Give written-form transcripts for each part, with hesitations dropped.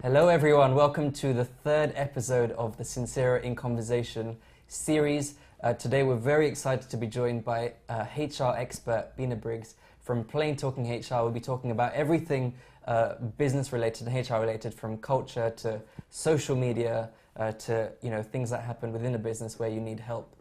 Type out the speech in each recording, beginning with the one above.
Hello everyone, welcome to the third episode of the Sincera in Conversation series. Today we're very excited to be joined by HR expert BINA BRIGGS from Plain Talking HR. We'll be talking about everything business related and HR related, from culture to social media to things that happen within a business where you need help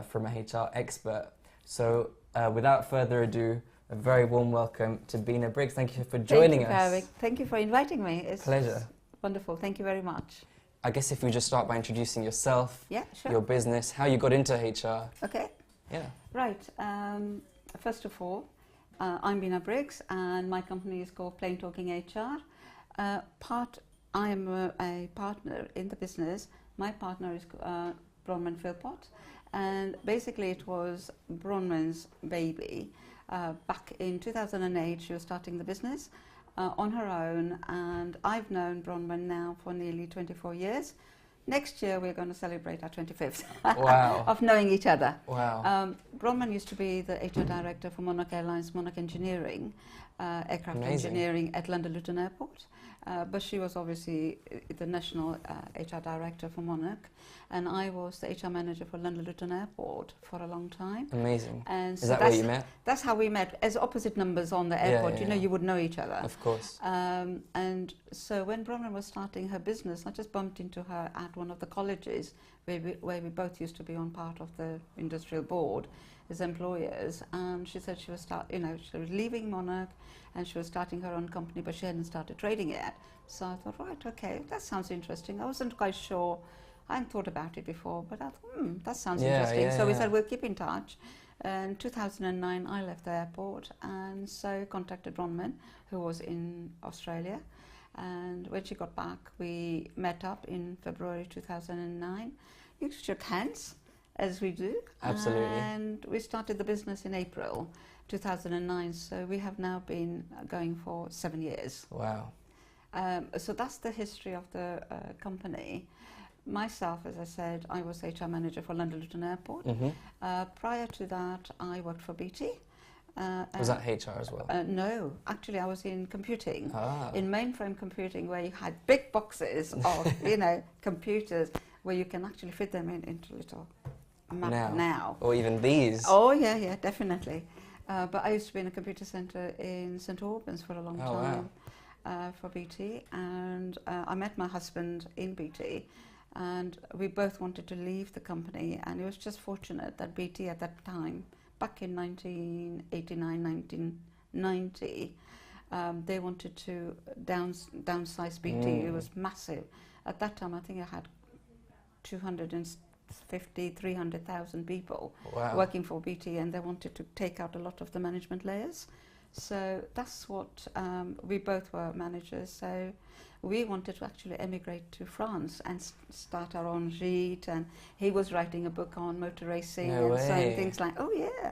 from a HR expert. So without further ado, a very warm welcome to BINA BRIGGS. Thank you for joining us. Thank you for inviting me. It's Pleasure. Wonderful. Thank you very much. I guess if you just start by introducing yourself, Yeah, sure. your business, how you got into HR. Okay. Yeah. Right. First of all, I'm BINA BRIGGS and my company is called Plain Talking HR. I am a partner in the business. My partner is Bronwyn Philpott, and basically it was Bronwyn's baby. Back in 2008, she was starting the business on her own, and I've known Bronwyn now for nearly 24 years. Next year we're going to celebrate our 25th Wow. of knowing each other. Wow. Bronwyn used to be the HR director for Monarch Airlines, Monarch Engineering, aircraft Amazing. engineering at London Luton Airport. But she was obviously the national HR director for Monarch, and I was the HR manager for London Luton Airport for a long time. Amazing. And Is that where you met? That's how we met, as opposite numbers on the airport. Yeah. You would know each other. Of course. And so when Bronwyn was starting her business, I just bumped into her at one of the colleges where we both used to be on part of the industrial board as employers. And she said she was she was leaving Monarch and she was starting her own company, but she hadn't started trading yet. So I thought, right, okay, that sounds interesting. I wasn't quite sure. I hadn't thought about it before, but I thought, that sounds interesting. So we said, we'll keep in touch. In 2009, I left the airport, and so contacted Bronwyn, who was in Australia. And when she got back, we met up in February 2009. You shook hands, as we do. Absolutely. And we started the business in April 2009. So we have now been going for 7 years. Wow. So that's the history of the company. Myself, as I said, I was HR manager for London Luton Airport. Prior to that, I worked for BT. Was that HR as well? No, actually I was in computing, in mainframe computing, where you had big boxes of computers where you can actually fit them into little map now. Or even these. Oh yeah, definitely. But I used to be in a computer centre in St Albans for a long time. Wow. For BT, and I met my husband in BT, and we both wanted to leave the company, and it was just fortunate that BT at that time, back in 1989, 1990, they wanted to downsize BT. It was massive. At that time, I think I had 250, 300,000 people working for BT, and they wanted to take out a lot of the management layers. So that's what, we both were managers, so we wanted to actually emigrate to France and start our own gîte, and he was writing a book on motor racing saying things like, oh yeah,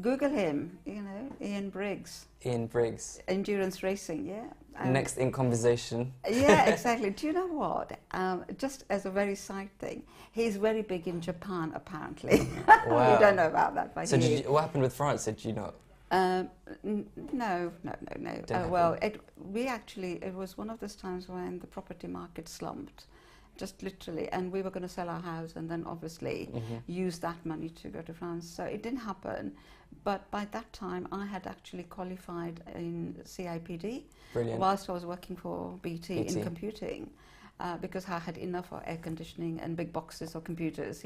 Google him, Ian Briggs. Ian Briggs. Endurance racing, yeah. Next in conversation. Yeah, exactly. Do you know what? Just as a very side thing, he's very big in Japan, apparently. Wow. You don't know about that, but so what happened with France? Did you not? No. Well, it was one of those times when the property market slumped, just literally, and we were going to sell our house and then obviously use that money to go to France. So it didn't happen. But by that time, I had actually qualified in CIPD. Brilliant. Whilst I was working for BT. In computing, because I had enough for air conditioning and big boxes of computers,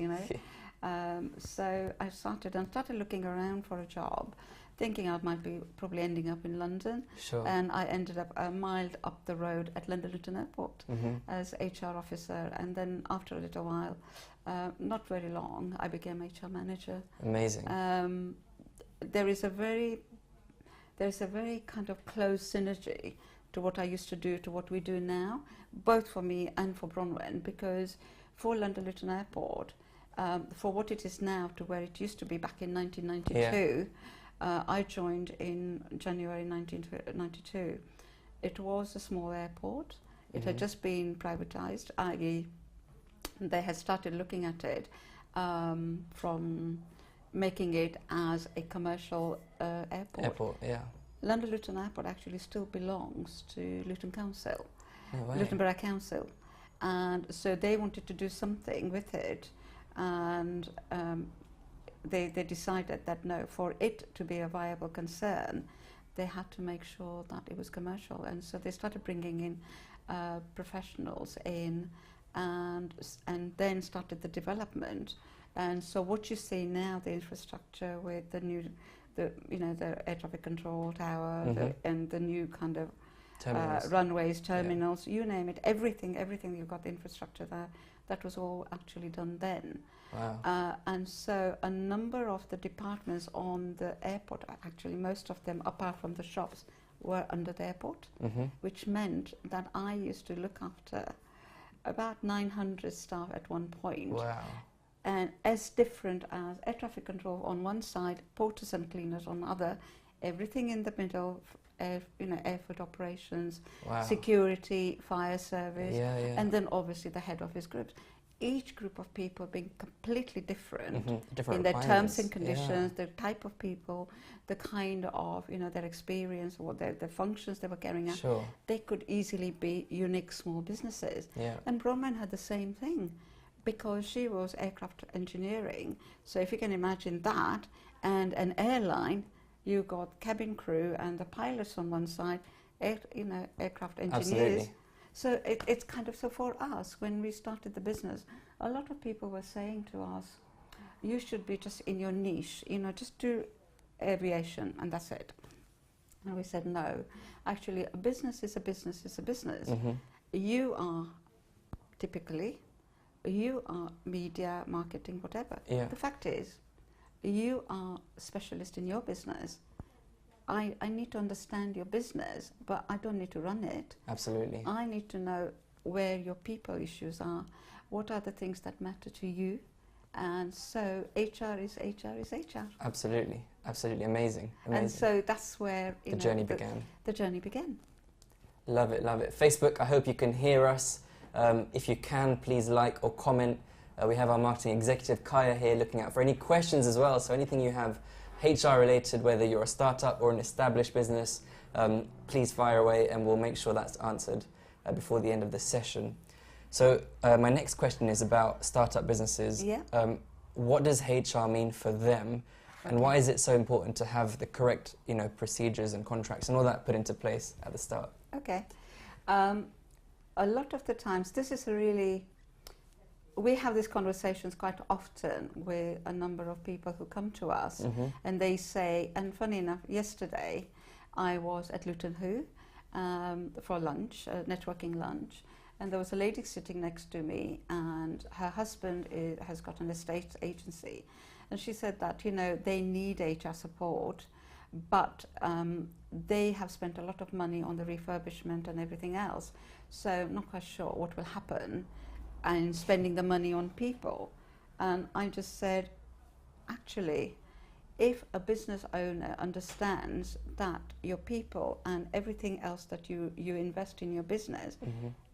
So I started looking around for a job, thinking I might be probably ending up in London. Sure. And I ended up a mile up the road at London Luton Airport as HR officer. And then after a little while, not very long, I became HR manager. Amazing. There's a very kind of close synergy to what I used to do to what we do now, both for me and for Bronwyn, because for London Luton Airport, for what it is now to where it used to be back in 1992, I joined in January 1992. It was a small airport. It had just been privatized, i.e. they had started looking at it from making it as a commercial airport. Airport, yeah. London Luton Airport actually still belongs to Luton Council. No way. Luton Borough Council. And so they wanted to do something with it, and they decided that no, for it to be a viable concern, they had to make sure that it was commercial. And so they started bringing in professionals in, and then started the development. And so what you see now, the infrastructure with the new, the air traffic control tower, and the new kind of runways, terminals, you name it, everything you've got the infrastructure there, that was all actually done then. Wow. And so a number of the departments on the airport, actually most of them apart from the shops, were under the airport, which meant that I used to look after about 900 staff at one point. Wow. And as different as air traffic control on one side, porters and cleaners on the other, everything in the middle, airport operations, Wow. security, fire service, Yeah, yeah. and then obviously the head office groups. Each group of people being completely different Different in their terms and requirements. conditions, the type of people, the kind of, their experience, or the functions they were carrying out. Sure. They could easily be unique small businesses. Yeah. And Bronwyn had the same thing, because she was aircraft engineering. So if you can imagine that, and an airline, you got cabin crew and the pilots on one side, aircraft engineers. Absolutely. So it's kind of, so for us, when we started the business, a lot of people were saying to us, you should be just in your niche, just do aviation and that's it. And we said, no, actually a business is a business is a business. You are typically, you are media, marketing, whatever. Yeah. The fact is, you are a specialist in your business. I need to understand your business, but I don't need to run it. Absolutely. I need to know where your people issues are, what are the things that matter to you, and so HR is HR. Absolutely. Absolutely. Amazing. And so that's where the journey began. The journey began. Love it, love it. Facebook, I hope you can hear us. If you can, please like or comment. We have our marketing executive, Kaya, here looking out for any questions as well. So anything you have HR related, whether you're a startup or an established business, please fire away and we'll make sure that's answered before the end of the session. So my next question is about startup businesses. Yeah. What does HR mean for them? And why is it so important to have the correct, procedures and contracts and all that put into place at the start? Okay. A lot of the times, this is we have these conversations quite often with a number of people who come to us, and they say, and funny enough, yesterday I was at Luton Hoo for lunch, a networking lunch, and there was a lady sitting next to me, and her husband has got an estate agency, and she said that they need HR support, but they have spent a lot of money on the refurbishment and everything else, so I'm not quite sure what will happen and spending the money on people. And I just said, actually, if a business owner understands that your people and everything else that you invest in your business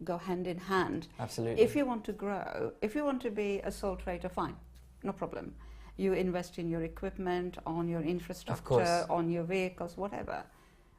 go hand in hand. Absolutely. If you want to grow, if you want to be a sole trader, fine, no problem. You invest in your equipment, on your infrastructure, on your vehicles, whatever.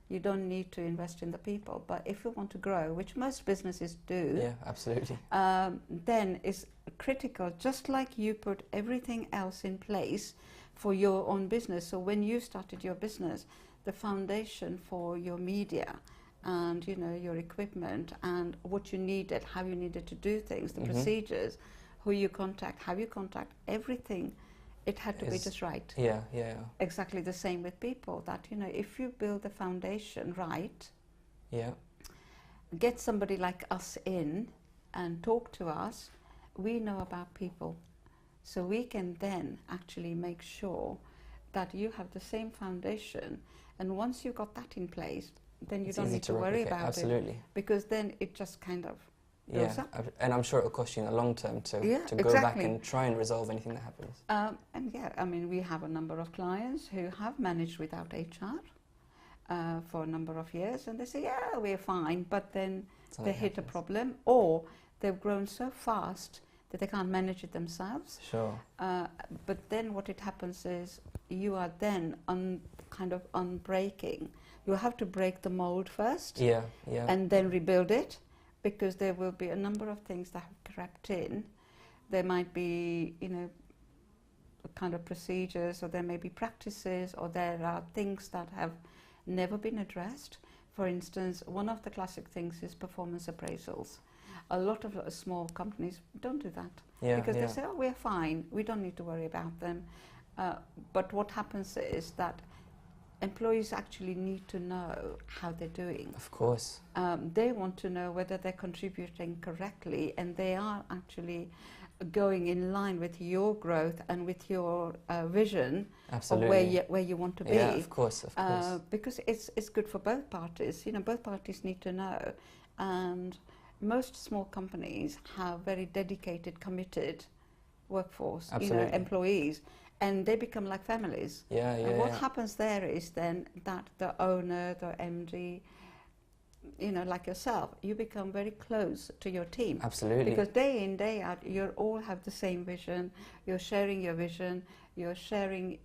You don't need to invest in the people. But if you want to grow, which most businesses do, yeah, absolutely. Then it's critical, just like you put everything else in place for your own business. So when you started your business, the foundation for your media and your equipment and what you needed, how you needed to do things, the procedures, who you contact, how you contact, everything. It had to be just right. Yeah. Exactly the same with people, that, if you build the foundation right, get somebody like us in and talk to us, we know about people. So we can then actually make sure that you have the same foundation. And once you've got that in place, then you don't need to worry about it. Because then it just kind of goes up. And I'm sure it'll cost you in the long term to go back and try and resolve anything that happens. And we have a number of clients who have managed without HR for a number of years, and they say, yeah, we're fine, but then they hit a problem, or they've grown so fast that they can't manage it themselves. Sure. But then what it happens is you are then kind of unbreaking. You have to break the mold first, and then rebuild it. because there will be a number of things that have crept in. There might be, kind of procedures, or there may be practices, or there are things that have never been addressed. For instance, one of the classic things is performance appraisals. A lot of small companies don't do that, because they say, oh, we're fine, we don't need to worry about them. But what happens is that employees actually need to know how they're doing. Of course. They want to know whether they're contributing correctly, and they are actually going in line with your growth and with your vision of where you want to be. Yeah, of course, of course. Because it's good for both parties. Both parties need to know. And most small companies have very dedicated, committed workforce, employees, and they become like families. And what happens there is then that the owner, the MD, like yourself, you become very close to your team. Absolutely. Because day in, day out, you all have the same vision, you're sharing your vision, you're sharing,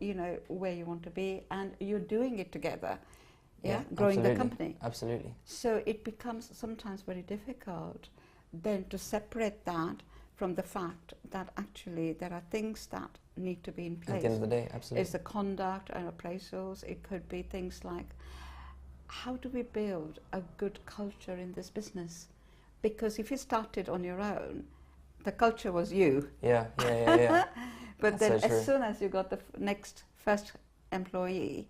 where you want to be, and you're doing it together, growing the company. Absolutely. So it becomes sometimes very difficult then to separate that from the fact that actually there are things that need to be in place. At the end of the day, absolutely. It's the conduct and appraisals. It could be things like, how do we build a good culture in this business? Because if you started on your own, the culture was you. But But then as soon as you got the first employee,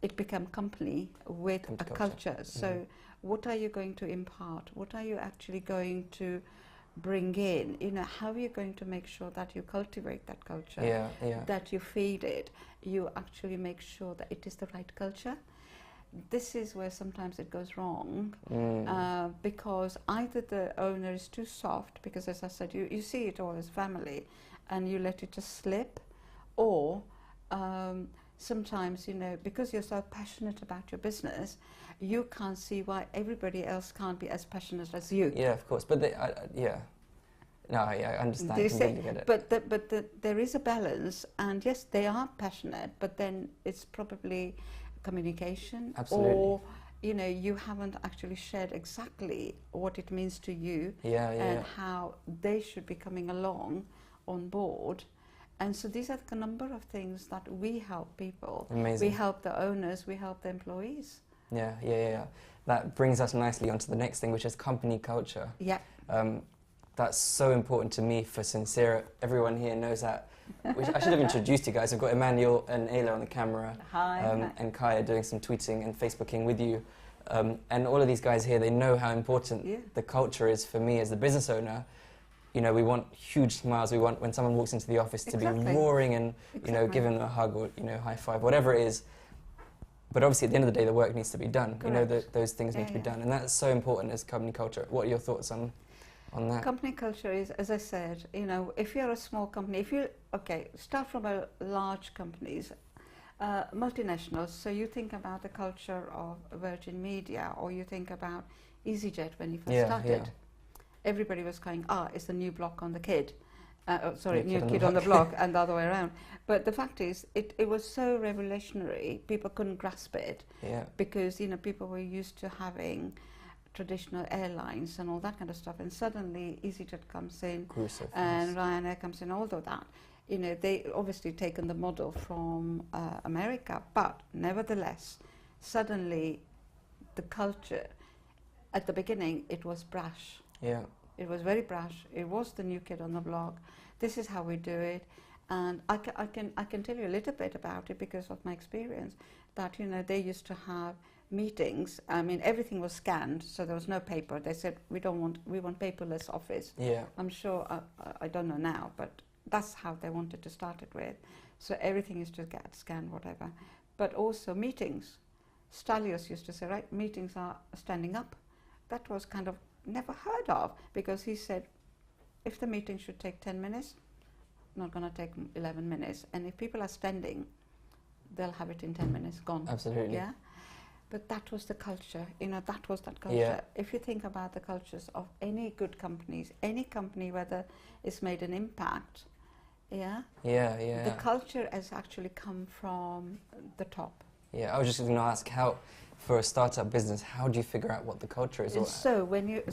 it became company with a culture. So what are you going to impart? What are you actually going to bring in? How are you going to make sure that you cultivate that culture, that you feed it, you actually make sure that it is the right culture? This is where sometimes it goes wrong, because either the owner is too soft, because as I said, you see it all as family, and you let it just slip, or sometimes, because you're so passionate about your business, you can't see why everybody else can't be as passionate as you. Yeah, of course, but I understand. Do you completely get it. But there is a balance, and yes, they are passionate, but then it's probably communication. Absolutely. Or you haven't actually shared exactly what it means to you, and how they should be coming along on board. And so these are the number of things that we help people. Amazing. We help the owners, we help the employees. That brings us nicely onto the next thing, which is company culture. That's so important to me for Sincera. Everyone here knows that. I should have introduced you guys. I've got Emmanuel and Ayla on the camera. Hi. And Kaya doing some tweeting and Facebooking with you. And all of these guys here, they know how important the culture is for me as the business owner. We want huge smiles. We want when someone walks into the office to be roaring and, give them a hug or, high five, whatever it is. But obviously at the end of the day, the work needs to be done. Those things need to be done. And that's so important as company culture. What are your thoughts on that? Company culture is, as I said, if you're a small company, start from a large companies, multinationals, so you think about the culture of Virgin Media, or you think about EasyJet when you first started. Everybody was going, it's the new block on the kid. New kid on the block, and the other way around. But the fact is, it was so revolutionary, people couldn't grasp it. Because, people were used to having traditional airlines and all that kind of stuff, and suddenly EasyJet comes in, and Ryanair comes in, although that, they obviously taken the model from America, but nevertheless, suddenly the culture, at the beginning, it was brash. It was very brash. It was the new kid on the block. This is how we do it. And I can tell you a little bit about it because of my experience, that, they used to have meetings. I mean, everything was scanned, so there was no paper. They said, we want paperless office. I'm sure, I don't know now, but that's how they wanted to start it with. So everything used to get scanned, whatever. But also meetings. Stalios used to say, right, meetings are standing up. That was kind of never heard of, because he said, if the meeting should take 10 minutes, not going to take 11 minutes. And if people are standing, they'll have it in 10 minutes, gone. Absolutely. Yeah. But that was the culture, that was that culture. If you think about the cultures of any good companies, any company, whether it's made an impact, the culture has actually come from the top. Yeah, I was just going to ask, how, for a startup business, how do you figure out what the culture is? So when you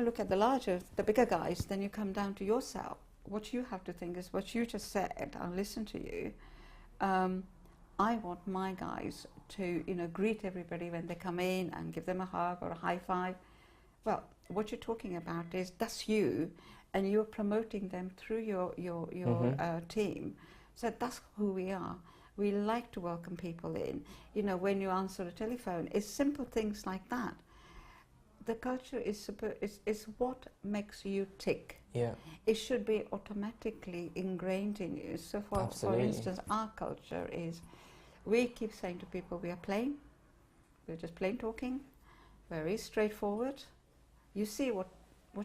look at the bigger guys, then you come down to yourself. What you have to think is what you just said. I'll listen to you. I want my guys to, greet everybody when they come in and give them a hug or a high five. Well, what you're talking about is that's you, and you're promoting them through your team. So that's who we are. We like to welcome people in. When you answer a telephone, it's simple things like that. The culture is what makes you tick. Yeah. It should be automatically ingrained in you. So for instance, our culture is, we keep saying to people, we are plain. We're just plain talking, very straightforward. You see what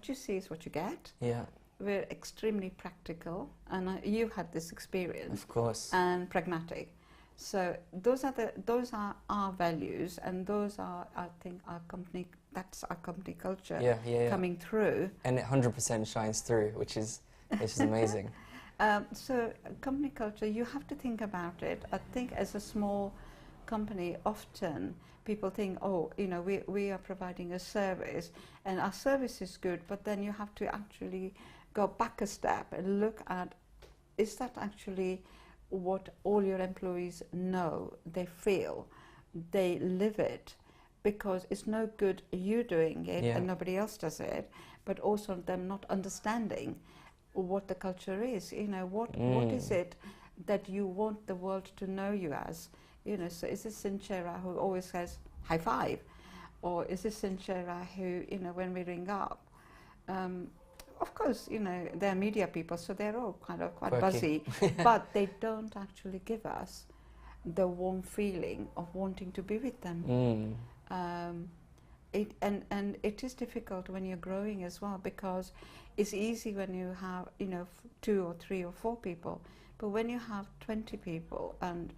you see is what you get. Yeah. We're extremely practical, and you've had this experience. Of course. And pragmatic. So those are our values, and those are, I think, that's our company culture coming through. And it 100% shines through, which is amazing. So company culture, you have to think about it. I think as a small company, often people think, we are providing a service, and our service is good, but then you have to actually go back a step and look at, is that actually what all your employees know, they feel, they live it? Because it's no good you doing it and nobody else does it, but also them not understanding what the culture is. What is it that you want the world to know you as? So is this Sinchera who always says high five, or is this Sinchera who, when we ring up, of course, they're media people, so they're all kind of quite buzzy, but they don't actually give us the warm feeling of wanting to be with them. And it is difficult when you're growing as well, because it's easy when you have 2 or 3 or 4 people, but when you have 20 people, and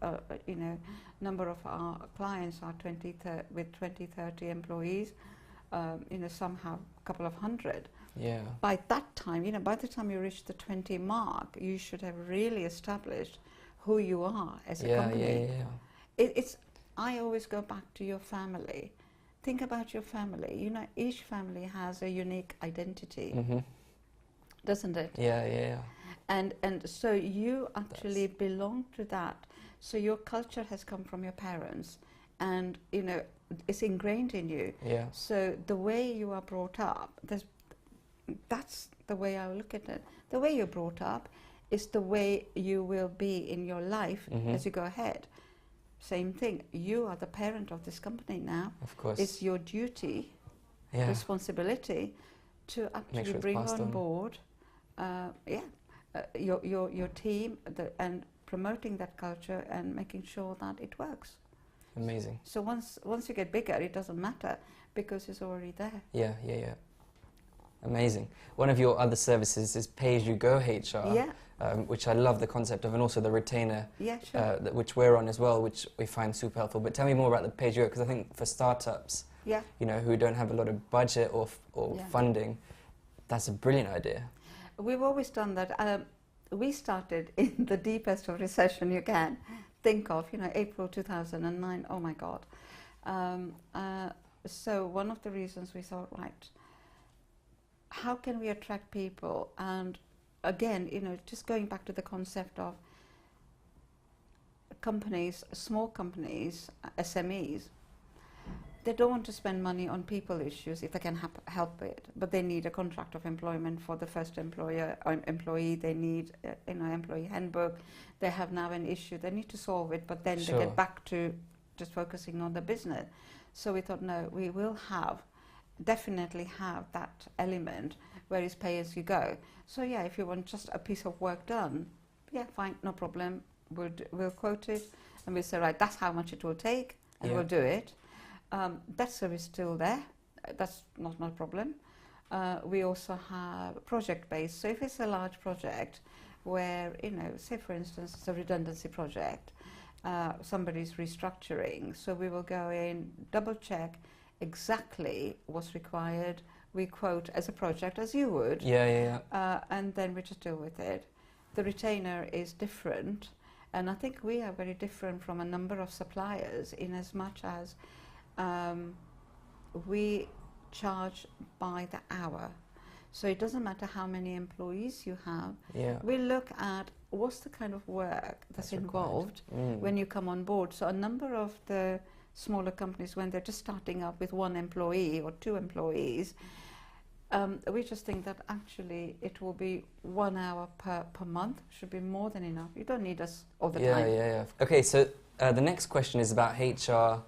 number of our clients are 20, 30 employees, some have a couple of hundred. Yeah. By that time, by the time you reach the 20 mark, you should have really established who you are as a company. It's. I always go back to your family. Think about your family. Each family has a unique identity, doesn't it? Yeah. And so you actually belong to that. So your culture has come from your parents, and it's ingrained in you. Yeah. So the way you are brought up, that's the way I look at it. The way you're brought up is the way you will be in your life as you go ahead. Same thing. You are the parent of this company now. Of course. It's your duty, responsibility, to actually bring on board, your team, and promoting that culture and making sure that it works. Amazing. So once you get bigger, it doesn't matter because it's already there. Yeah. Amazing. One of your other services is pay-as-you-go HR, which I love the concept of, and also the retainer, which we're on as well, which we find super helpful. But tell me more about the pay-as-you-go, because I think for startups, who don't have a lot of budget or funding, that's a brilliant idea. We've always done that. We started in the deepest of recession you can think of, April 2009. Oh my God. So one of the reasons we thought, right, how can we attract people? And again, just going back to the concept of companies, small companies, SMEs, they don't want to spend money on people issues if they can help it, but they need a contract of employment for the first employee. They need employee handbook. They have now an issue. They need to solve it, but then they get back to just focusing on the business. So we thought, no, we will definitely have that element where it's pay as you go. So if you want just a piece of work done, fine, no problem. We'll quote it, and we'll say, right, that's how much it will take, and we'll do it. That service is still there. That's not a problem. We also have project-based. So if it's a large project where, say for instance, it's a redundancy project, somebody's restructuring, so we will go in, double-check exactly what's required. We quote as a project, as you would. And then we just deal with it. The retainer is different, And I think we are very different from a number of suppliers in as much as we charge by the hour. So it doesn't matter how many employees you have. Yeah. We look at what's the kind of work that's involved when you come on board. So a number of the smaller companies, when they're just starting up with 1 employee or 2 employees, we just think that actually it will be 1 hour per month, should be more than enough. You don't need us all the time. Yeah. Okay, so the next question is about HR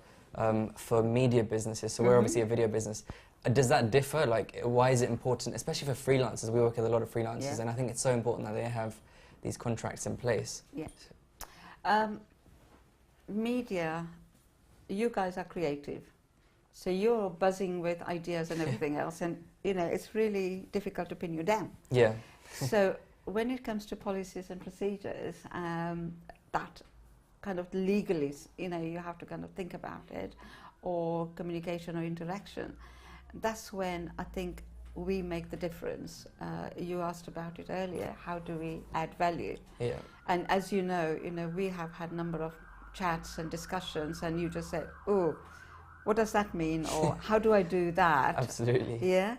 for media businesses. So we're obviously a video business. Does that differ? Like, why is it important, especially for freelancers? We work with a lot of freelancers, and I think it's so important that they have these contracts in place. Yes. Media, you guys are creative. So you're buzzing with ideas and everything else, and it's really difficult to pin you down. Yeah. So when it comes to policies and procedures, that kind of legally, you have to kind of think about it, or communication or interaction. That's when I think we make the difference. You asked about it earlier. How do we add value? Yeah. And as you know, we have had a number of chats and discussions, and you just said, "Oh, what does that mean?" Or "How do I do that?" Absolutely. Yeah.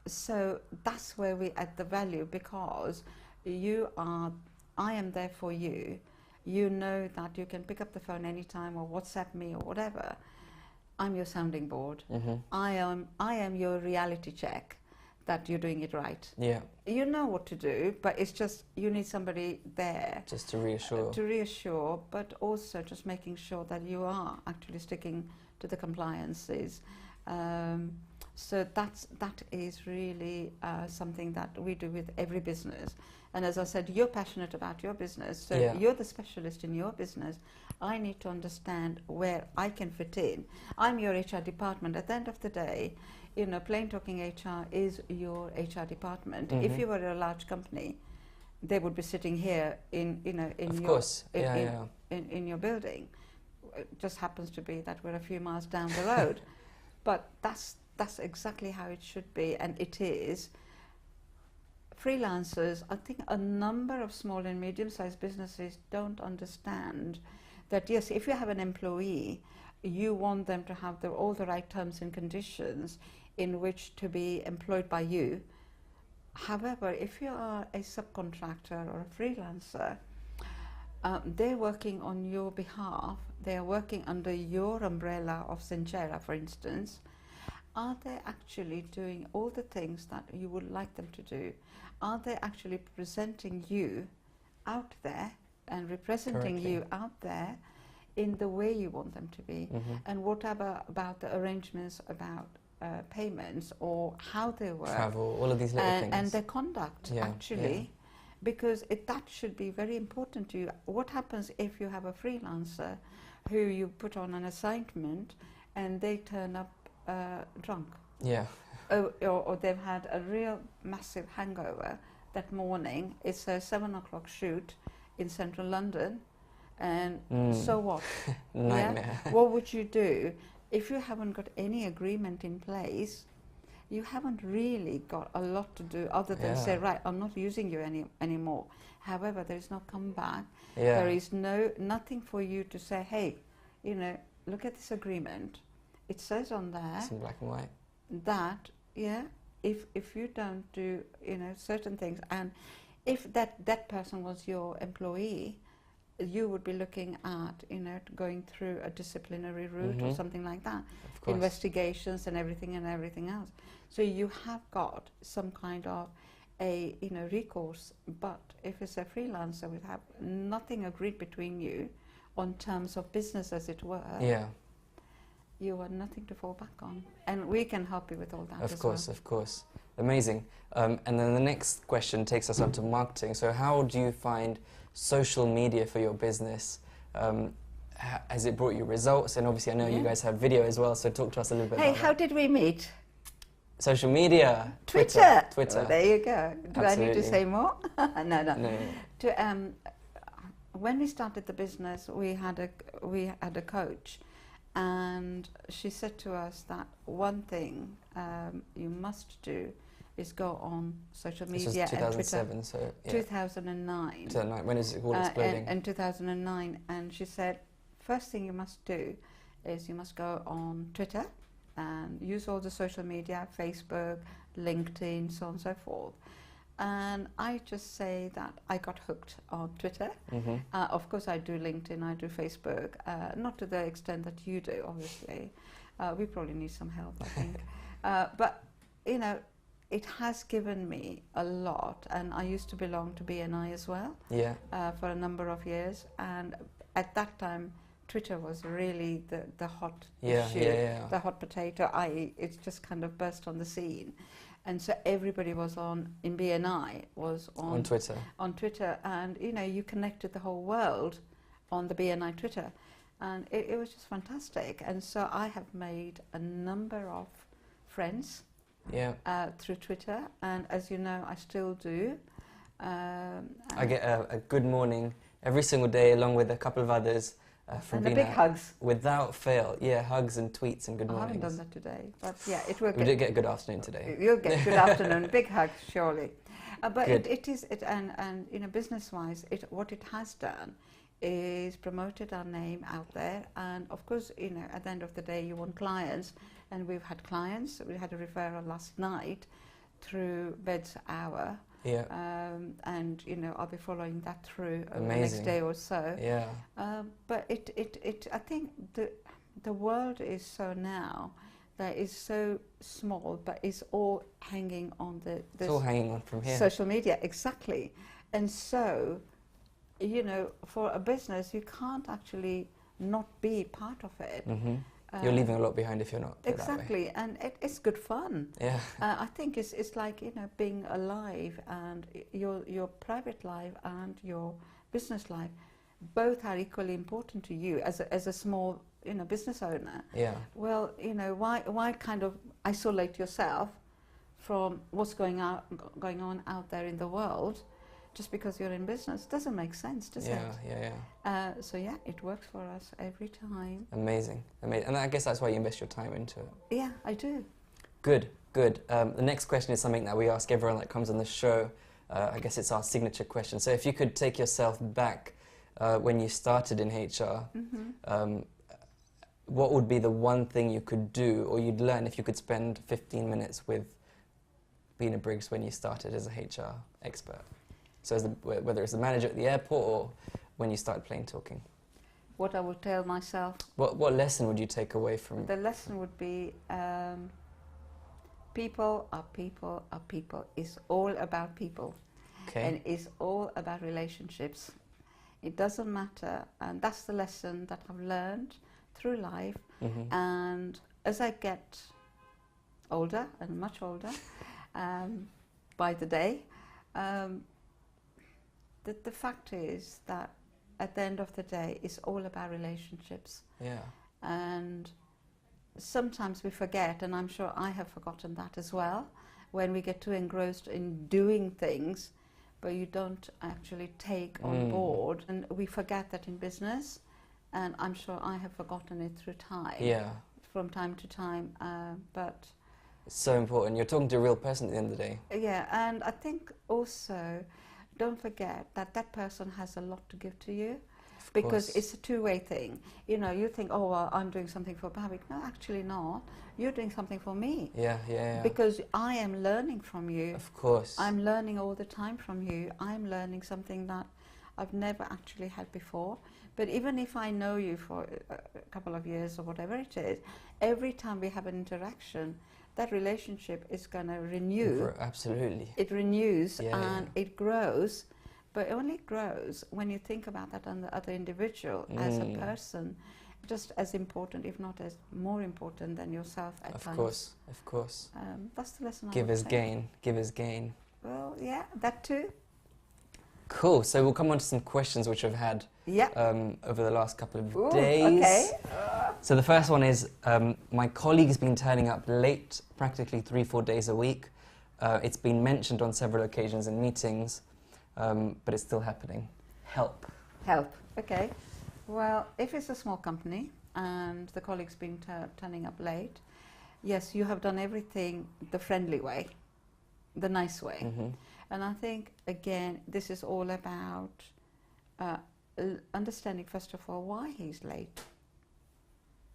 So that's where we add the value, because I am there for you. You know that you can pick up the phone anytime or WhatsApp me or whatever. I'm your sounding board. I am your reality check that you're doing it right. Yeah. You know what to do, but it's just you need somebody there. Just to reassure. To reassure, but also just making sure that you are actually sticking to the compliances. So that is really something that we do with every business. And as I said, you're passionate about your business, so you're the specialist in your business. I need to understand where I can fit in. I'm your HR department. At the end of the day, plain talking HR is your HR department. If you were a large company, they would be sitting here in your building. It just happens to be that we're a few miles down the road, but that's exactly how it should be, and it is. Freelancers, I think a number of small and medium-sized businesses don't understand that, yes, if you have an employee, you want them to have all the right terms and conditions in which to be employed by you. However, if you are a subcontractor or a freelancer, they're working on your behalf. They are working under your umbrella of Sincera, for instance. Are they actually doing all the things that you would like them to do? Are they actually presenting you out there and representing you out there in the way you want them to be? And whatever about the arrangements about payments or how they work, travel, all of these little things, and their conduct actually, because that should be very important to you. What happens if you have a freelancer who you put on an assignment and they turn up drunk? Yeah. Or they've had a real massive hangover that morning. It's a 7 o'clock shoot in central London, and so what? Nightmare. What would you do if you haven't got any agreement in place? You haven't really got a lot to do other than say, right, I'm not using you anymore. However, there is no comeback. There is nothing for you to say, hey, look at this agreement. It says on there, it's in black and white, that if you don't do certain things, and if that person was your employee, you would be looking at going through a disciplinary route or something like that, investigations and everything else. So you have got some kind of a recourse. But if it's a freelancer, we have nothing agreed between you on terms of business, as it were. You are nothing to fall back on, and we can help you with all that. Of course. Amazing. And then the next question takes us on to marketing. So how do you find social media for your business? Has it brought you results? And obviously I know you guys have video as well, so talk to us a little bit about how did we meet? Social media. Twitter. Twitter. There you go. Do Absolutely. I need to say more? No. No. When we started the business, we had a coach, and she said to us that one thing you must do is go on social This media was and Twitter. 2007, so yeah. 2009. 2009. When is it all exploding? In 2009, and she said, first thing you must do is you must go on Twitter and use all the social media, Facebook, LinkedIn, so on and so forth. And I just say that I got hooked on Twitter. Of course, I do LinkedIn, I do Facebook, not to the extent that you do, obviously. We probably need some help, I think. But, you know, it has given me a lot. And I used to belong to BNI as well for a number of years. And at that time, Twitter was really the hot issue, the hot potato. It's just kind of burst on the scene. And so everybody was in BNI was on Twitter. On Twitter, and you know, you connected the whole world on the BNI Twitter, and it was just fantastic. And so I have made a number of friends through Twitter, and as you know, I still do. I get a good morning every single day, along with a couple of others. From and the big hugs. Without fail, hugs and tweets and good mornings. I haven't done that today, but yeah, it will. We did get a good afternoon today. You'll get good afternoon, big hugs, surely. But it is, and you know, business-wise, what it has done is promoted our name out there, and of course, you know, at the end of the day, you want clients, and we've had clients. We had a referral last night through Bed's Hour. And you know, I'll be following that through over the next day or so. But I think the world is so now that is so small, but it's all hanging on it's all hanging on from here. Social media, exactly. And so, you know, for a business, you can't actually not be part of it. You're leaving a lot behind if you're not. Exactly, and it's good fun. I think it's like, you know, being alive, and your private life and your business life, both are equally important to you as a small, you know, business owner. Well, you know, why kind of isolate yourself from what's going on out there in the world? Just because you're in business doesn't make sense, does it? So yeah, it works for us every time. Amazing. And I guess that's why you invest your time into it. Yeah, I do. Good. The next question is something that we ask everyone that comes on the show. I guess it's our signature question. So if you could take yourself back when you started in HR, what would be the one thing you could do or you'd learn if you could spend 15 minutes with BINA BRIGGS when you started as a HR expert? So whether it's the manager at the airport or when you started plain talking. What I would tell myself? What lesson would you take away from? The lesson would be people are people are people. It's all about people. And it's all about relationships. It doesn't matter, and that's the lesson that I've learned through life. And as I get older and much older by the day, the fact is that at the end of the day, it's all about relationships. And sometimes we forget, and I'm sure I have forgotten that as well, when we get too engrossed in doing things, but you don't actually take on board. And we forget that in business, and I'm sure I have forgotten it through time. From time to time, but... It's so important. You're talking to a real person at the end of the day. And I think also, don't forget that that person has a lot to give to you, because it's a two-way thing. You know, you think, oh, well, I'm doing something for Bhavik. No, actually not. You're doing something for me. Because I am learning from you. Of course. I'm learning all the time from you. I'm learning something that I've never actually had before. But even if I know you for a couple of years or whatever it is, every time we have an interaction, that relationship is going to renew. Absolutely. It renews and it grows, but it only grows when you think about that other individual as a person, just as important, if not as more important than yourself at times. Of course. That's the lesson. Give as gain. Give as gain. Well, yeah, that too. Cool. So we'll come on to some questions which I've had over the last couple of days. Okay. So the first one is, my colleague's been turning up late, practically 3-4 days a week. It's been mentioned on several occasions in meetings, but it's still happening. Help. Help. Okay. Well, if it's a small company and the colleague's been turning up late, yes, you have done everything the friendly way. the nice way. And I think, again, this is all about understanding, first of all, why he's late.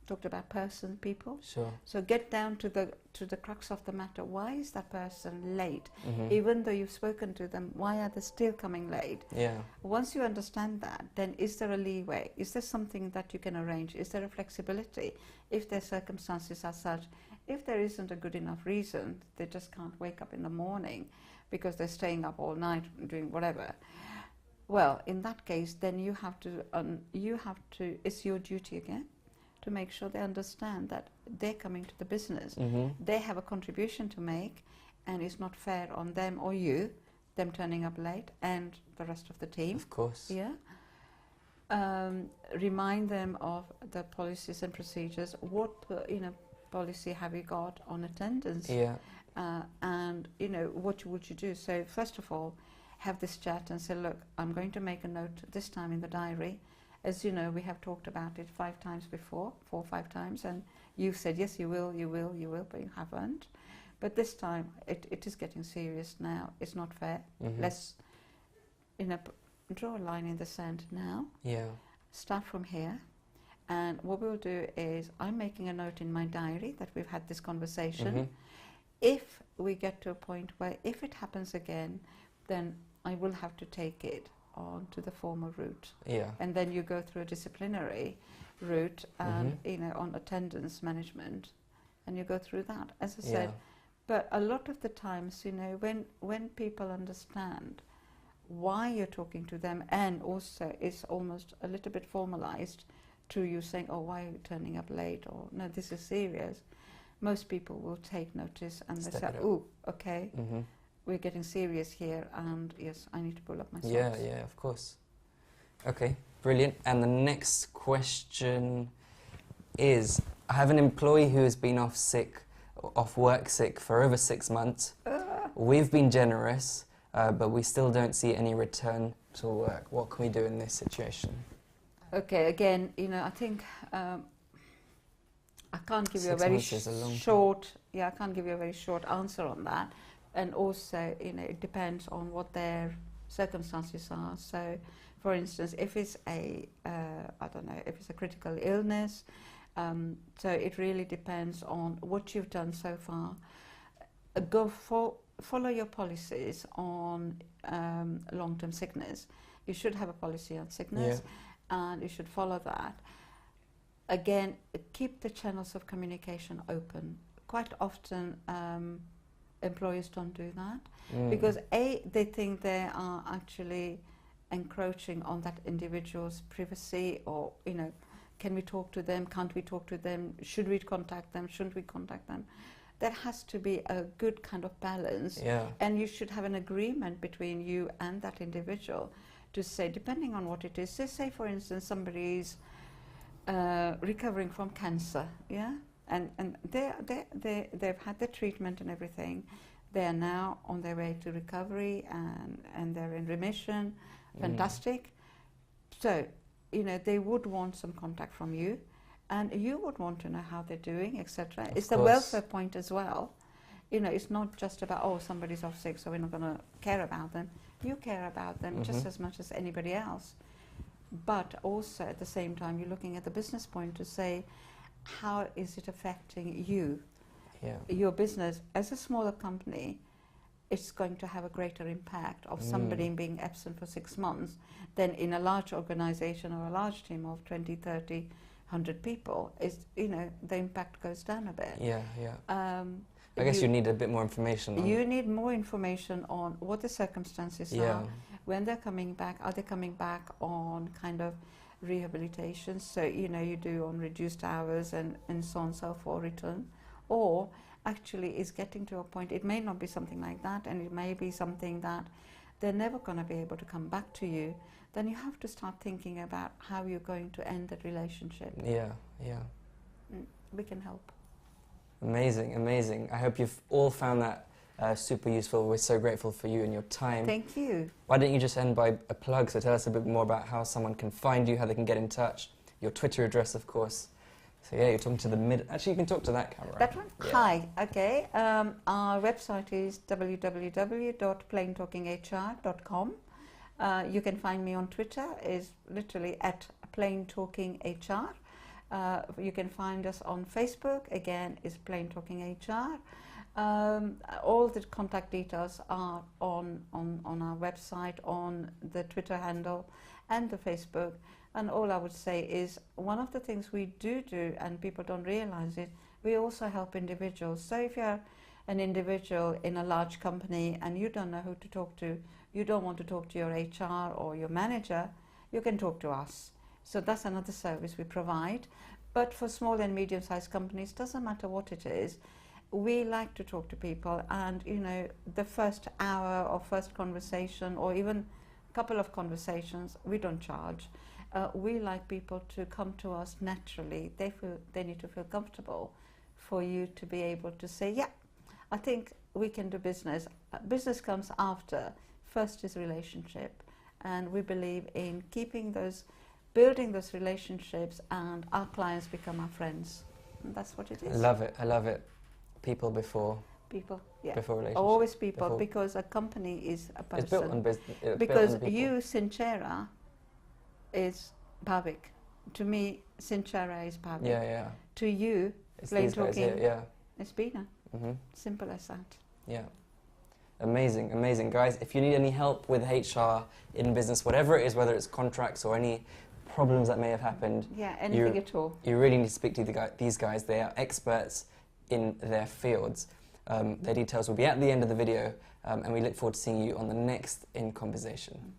Talked about person, people. Sure. So get down to the crux of the matter. Why is that person late? Even though you've spoken to them, why are they still coming late? Yeah. Once you understand that, then is there a leeway? Is there something that you can arrange? Is there a flexibility? If their circumstances are such, if there isn't a good enough reason, they just can't wake up in the morning because they're staying up all night doing whatever. Well, in that case, then you have to, it's your duty again to make sure they understand that they're coming to the business. They have a contribution to make, and it's not fair on them or you, them turning up late, and the rest of the team. Of course. Yeah. Remind them of the policies and procedures. What policy have you got on attendance? Yeah. And what would you do? So first of all, have this chat and say, look, I'm going to make a note this time in the diary. As you know, we have talked about it 5 times before, 4 or 5 times, and you've said, yes, you will, but you haven't. But this time, it is getting serious now. It's not fair. Let's draw a line in the sand now. Yeah. Start from here. And what we'll do is, I'm making a note in my diary that we've had this conversation. If we get to a point where, if it happens again, then I will have to take it on to the formal route. Yeah. And then you go through a disciplinary route, on attendance management, and you go through that, as I said. But a lot of the times, when people understand why you're talking to them, and also it's almost a little bit formalized to you saying, oh, why are you turning up late? Or, no, this is serious. Most people will take notice and they say, oh, okay, we're getting serious here, and yes, I need to pull up my socks. Yeah, of course. Okay, brilliant. And the next question is, I have an employee who has been off work sick for over 6 months. We've been generous, but we still don't see any return to work. What can we do in this situation? Okay, again, I think I can't give you a 6 very months is a long short. Yeah, I can't give you a very short answer on that. And also, it depends on what their circumstances are. So, for instance, if it's a if it's a critical illness, so it really depends on what you've done so far. Follow your policies on long-term sickness. You should have a policy on sickness, and you should follow that. Again, keep the channels of communication open. Quite often, employers don't do that because they think they are actually encroaching on that individual's privacy, or can we talk to them, can't we talk to them, should we contact them, shouldn't we contact them. There has to be a good kind of balance, and you should have an agreement between you and that individual to say, depending on what it is, say for instance somebody's recovering from cancer, and they've had the treatment and everything. They are now on their way to recovery, and they're in remission. Fantastic. So, they would want some contact from you, and you would want to know how they're doing, etc. It's the welfare point as well. It's not just about, oh, somebody's off sick, so we're not going to care about them. You care about them just as much as anybody else. But also, at the same time, you're looking at the business point to say, how is it affecting you? Your business, as a smaller company, it's going to have a greater impact of somebody being absent for 6 months than in a large organization or a large team of 20, 30, 100 people. The impact goes down a bit. I guess you need a bit more information. You need more information on what the circumstances are, when they're coming back. Are they coming back on kind of rehabilitation? So, you do on reduced hours and so on and so forth, return. Or actually is getting to a point, it may not be something like that, and it may be something that they're never going to be able to come back to you. Then you have to start thinking about how you're going to end that relationship. We can help. Amazing. I hope you've all found that super useful. We're so grateful for you and your time. Thank you. Why don't you just end by a plug, so tell us a bit more about how someone can find you, how they can get in touch, your Twitter address, of course, So yeah, you're talking to the mid. Actually, you can talk to that camera. That one? Yeah. Hi. Okay. Our website is www.plaintalkinghr.com. You can find me on Twitter. Is literally at plaintalkinghr. You can find us on Facebook. Again, is plaintalkinghr. All the contact details are on our website, on the Twitter handle, and the Facebook. And all I would say is one of the things we do, and people don't realize it, we also help individuals. So if you're an individual in a large company and you don't know who to talk to, you don't want to talk to your HR or your manager, you can talk to us. So that's another service we provide. But for small and medium-sized companies, doesn't matter what it is, we like to talk to people, and you know, the first hour or first conversation or even a couple of conversations, we don't charge. We like people to come to us naturally. They need to feel comfortable for you to be able to say, yeah, I think we can do business. Business comes after. First is relationship, and we believe in building those relationships, and our clients become our friends. And that's what it is. I love it. I love it. People before. People, yeah. Before relationship. Always people, because a company is a person. It's built on business. Because you, Sinchera, is Bhavik. To me, Sinchera is Bhavik. Yeah, yeah. To you, It's Plain these guys Talking, here, yeah. it's BINA. Mm-hmm. Simple as that. Yeah. Amazing, amazing. Guys, if you need any help with HR in business, whatever it is, whether it's contracts or any problems that may have happened, Yeah, anything at all. you really need to speak to these guys. They are experts in their fields. Their details will be at the end of the video, and we look forward to seeing you on the next In Conversation.